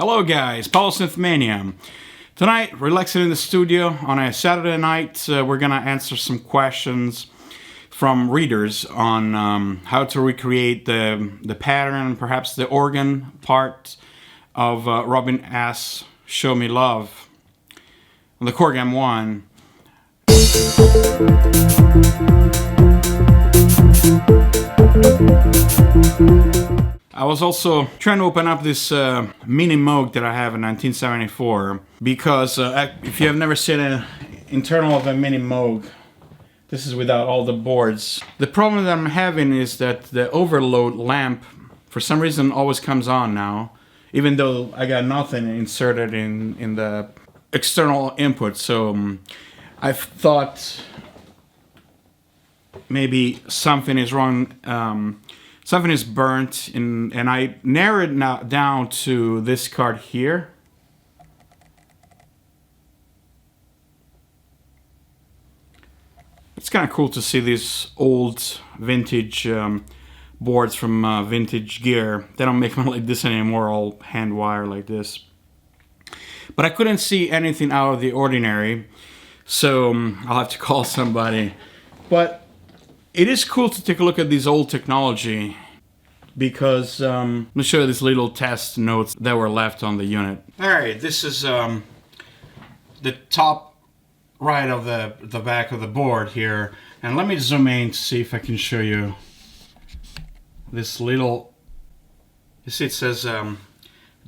Hello guys, Synthmania. Tonight, relaxing in the studio on a Saturday night, we're gonna answer some questions from readers on how to recreate the pattern, perhaps the organ part of Robin S. Show Me Love on the Korg M1. I was also trying to open up this mini Moog that I have in 1974 because if you have never seen an internal of a mini Moog, this is without all the boards. The problem that I'm having is that the overload lamp for some reason always comes on now, even though I got nothing inserted in the external input. So I've thought maybe something is wrong. Something is burnt, and I narrowed it now down to this card here. It's kind of cool to see these old vintage boards from vintage gear. They don't make them like this anymore, all hand wire like this. But I couldn't see anything out of the ordinary, so I'll have to call somebody. But it is cool to take a look at this old technology because let me show you these little test notes that were left on the unit. Alright, this is the top right of the back of the board here. And let me zoom in to see if I can show you this little, you see it says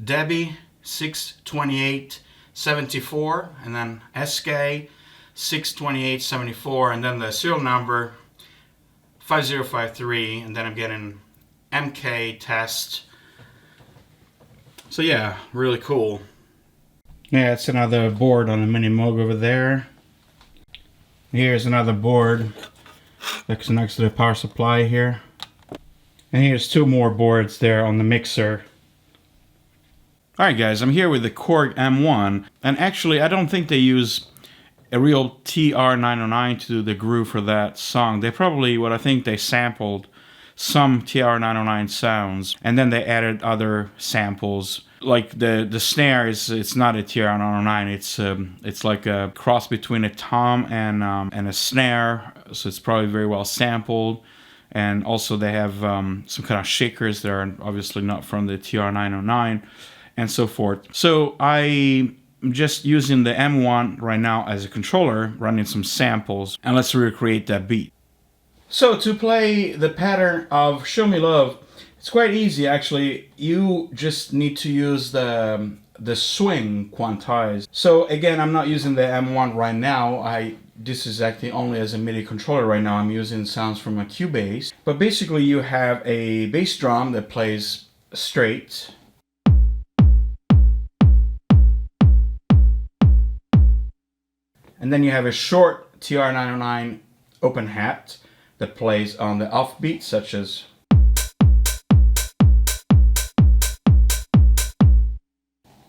Debbie 62874 and then SK 62874 and then the serial number 5053, and then I'm getting MK test. So yeah, really cool. Yeah, it's another board on the mini Moog over there. Here's another board that's next to the power supply here. And here's two more boards there on the mixer. Alright guys, I'm here with the Korg M1, and actually I don't think they use a real TR-909 to do the groove for that song. They probably, what I think they sampled some TR-909 sounds, and then they added other samples. Like the snare it's not a TR-909. It's like a cross between a tom and a snare. So it's probably very well sampled. And also they have some kind of shakers that are obviously not from the TR-909, and so forth. So I'm just using the M1 right now as a controller, running some samples, and let's recreate that beat. So to play the pattern of Show Me Love, it's quite easy actually. You just need to use the swing quantized. So again, I'm not using the M1 right now. This is actually only as a MIDI controller right now. I'm using sounds from a Cubase. But basically you have a bass drum that plays straight. And then you have a short TR-909 open hat that plays on the offbeat, such as.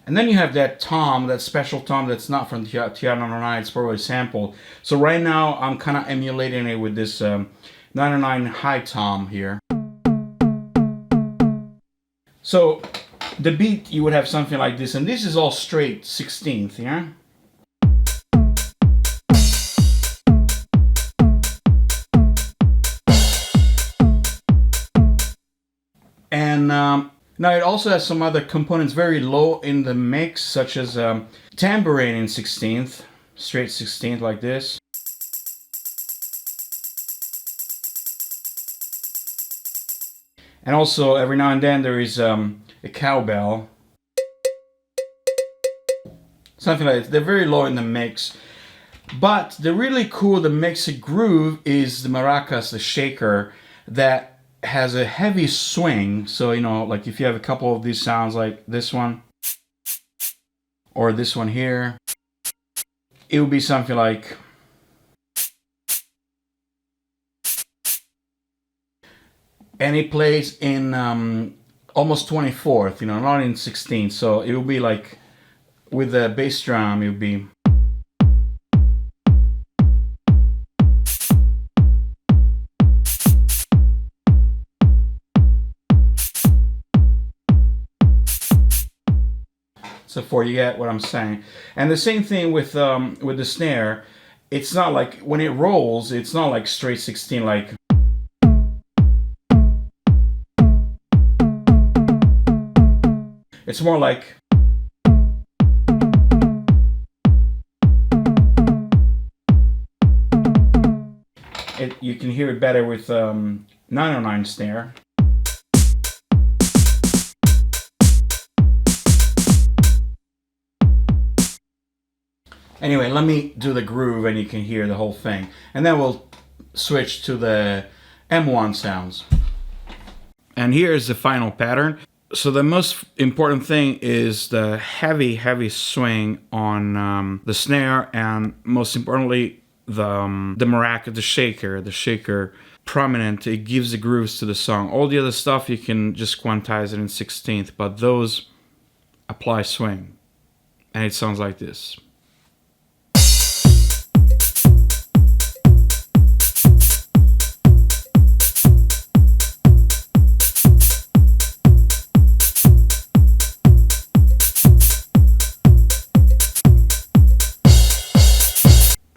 And then you have that tom, that special tom that's not from the TR-909, it's probably sampled. So right now I'm kind of emulating it with this 909 high tom here. So the beat, you would have something like this, and this is all straight 16th, yeah? And now it also has some other components very low in the mix, such as tambourine in 16th, straight 16th like this. And also every now and then there is a cowbell. Something like that. They're very low in the mix. But the really cool, the mixed groove is the maracas, the shaker, that has a heavy swing. So, you know, like if you have a couple of these sounds like this one or this one here, it would be something like, and it plays in almost 24th, you know, not in 16th. So it would be like with the bass drum, it would be. So for you get what I'm saying. And the same thing with the snare. It's not like when it rolls, it's not like straight 16 like. It's more like. You can hear it better with 909 snare. Anyway, let me do the groove and you can hear the whole thing. And then we'll switch to the M1 sounds. And here's the final pattern. So the most important thing is the heavy, heavy swing on the snare, and most importantly, the maraca, the shaker prominent. It gives the grooves to the song. All the other stuff you can just quantize it in 16th, but those apply swing. And it sounds like this.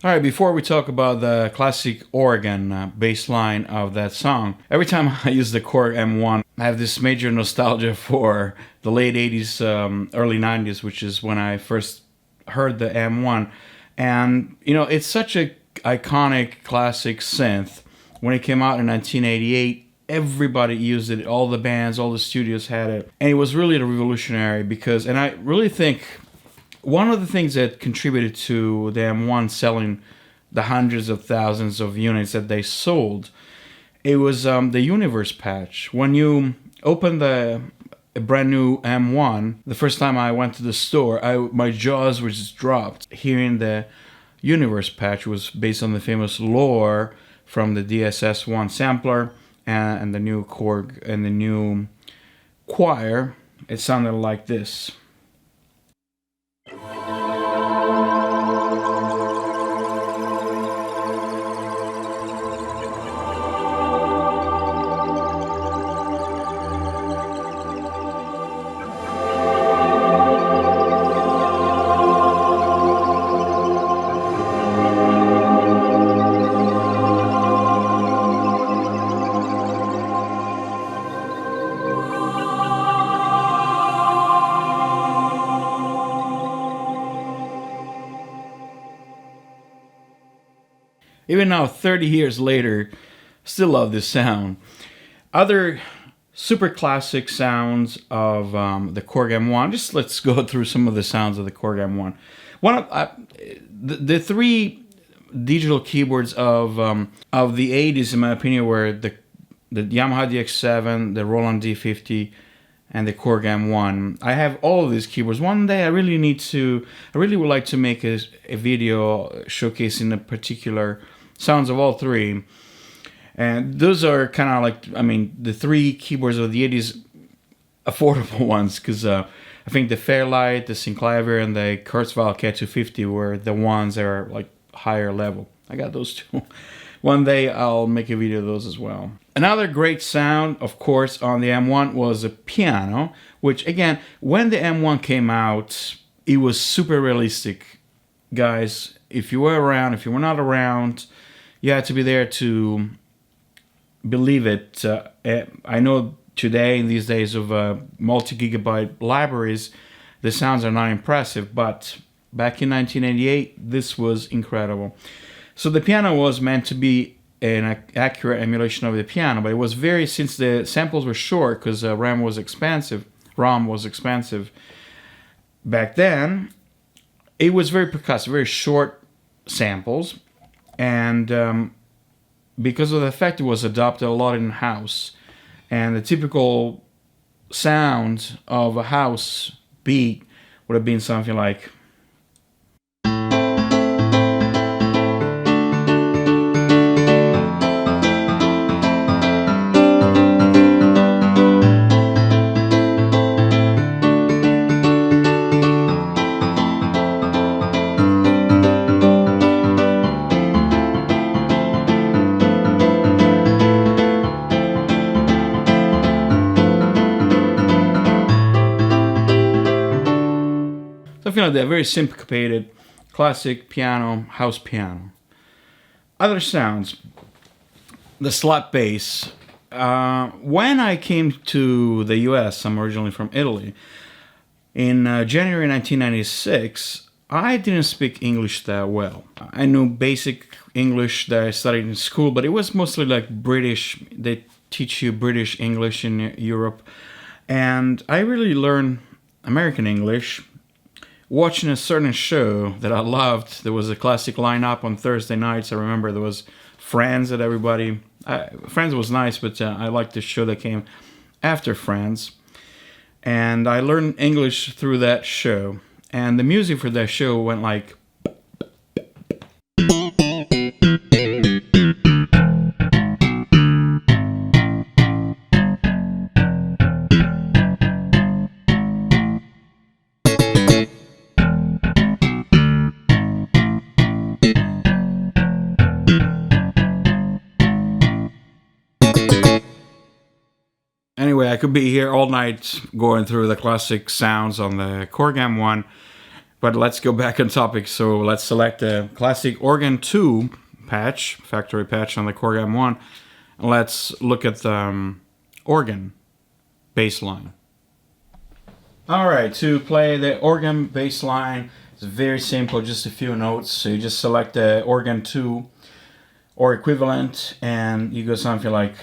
Alright, before we talk about the classic organ bass line of that song, every time I use the Korg M1, I have this major nostalgia for the late 80s, early 90s, which is when I first heard the M1. And, you know, it's such a iconic classic synth. When it came out in 1988, everybody used it, all the bands, all the studios had it. And it was really revolutionary because, and I really think, one of the things that contributed to the M1 selling the hundreds of thousands of units that they sold, it was the Universe patch. When you open a brand new M1, the first time I went to the store, my jaws were just dropped. Hearing the Universe patch was based on the famous lore from the DSS-1 sampler and the new Korg and the new choir. It sounded like this. Even now, 30 years later, still love this sound. Other super classic sounds of the Korg M1. Just let's go through some of the sounds of the Korg M1. One of the three digital keyboards of the 80s, in my opinion, were the Yamaha DX7, the Roland D50, and the Korg M1. I have all of these keyboards. One day I really would like to make a video showcasing the particular sounds of all three. And those are kind of like, I mean, the three keyboards of the 80s affordable ones, because I think the Fairlight, the Synclavier, and the Kurzweil K250 were the ones that are like higher level. I got those two. One day I'll make a video of those as well. Another great sound, of course, on the M1 was a piano, which again, when the M1 came out, it was super realistic. Guys, if you were around, if you were not around, you had to be there to believe it. I know today, in these days of multi-gigabyte libraries, the sounds are not impressive, but back in 1988, this was incredible. So the piano was meant to be an accurate emulation of the piano, but it was since the samples were short, because ROM was expensive back then, it was very percussive, very short samples, and because of the fact it was adopted a lot in house, and the typical sound of a house beat would have been something like. Something like that, very syncopated, classic piano, house piano. Other sounds, the slap bass. When I came to the US, I'm originally from Italy, in January 1996, I didn't speak English that well. I knew basic English that I studied in school, but it was mostly like British. They teach you British English in Europe. And I really learned American English watching a certain show that I loved. There was a classic lineup on Thursday nights. I remember there was Friends that everybody... Friends was nice, but I liked the show that came after Friends. And I learned English through that show. And the music for that show went like... Anyway, I could be here all night going through the classic sounds on the Korg M1, but let's go back on topic. So let's select the classic Organ 2 patch, factory patch on the Korg M1, and let's look at the organ bass line. Alright, to play the organ bass line, it's very simple, just a few notes. So you just select the Organ 2 or equivalent, and you go something like...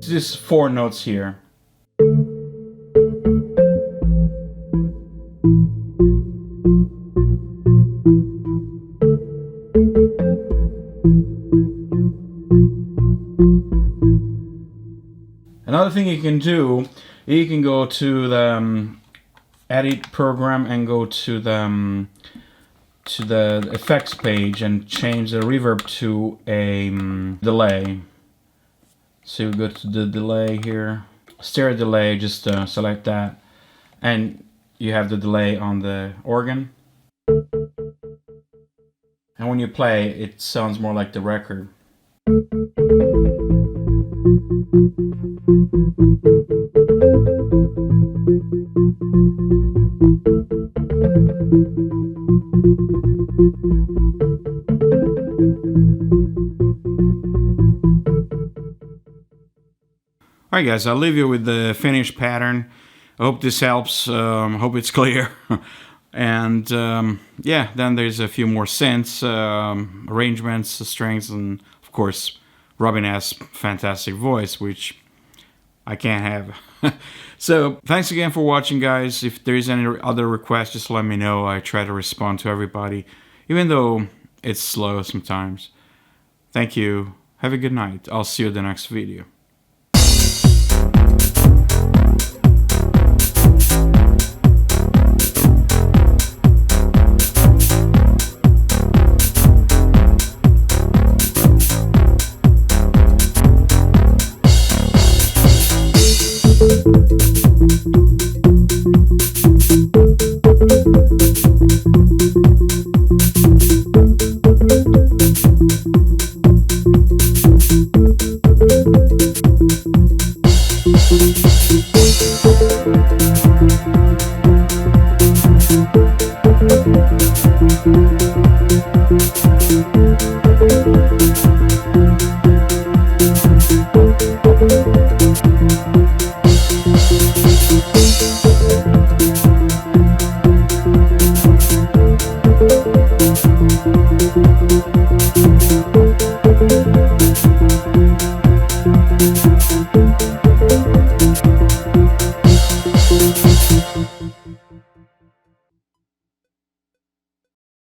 Just 4 notes here. Another thing you can do, you can go to the edit program and go to the effects page and change the reverb to a delay. So you go to the delay here, stereo delay, just select that, and you have the delay on the organ. And when you play, it sounds more like the record. Alright guys, I'll leave you with the finished pattern. I hope this helps, hope it's clear. And yeah, then there's a few more synths, arrangements, strings, and of course Robin has fantastic voice, which I can't have. So thanks again for watching guys. If there is any other requests, just let me know. I try to respond to everybody, even though it's slow sometimes. Thank you. Have a good night. I'll see you in the next video.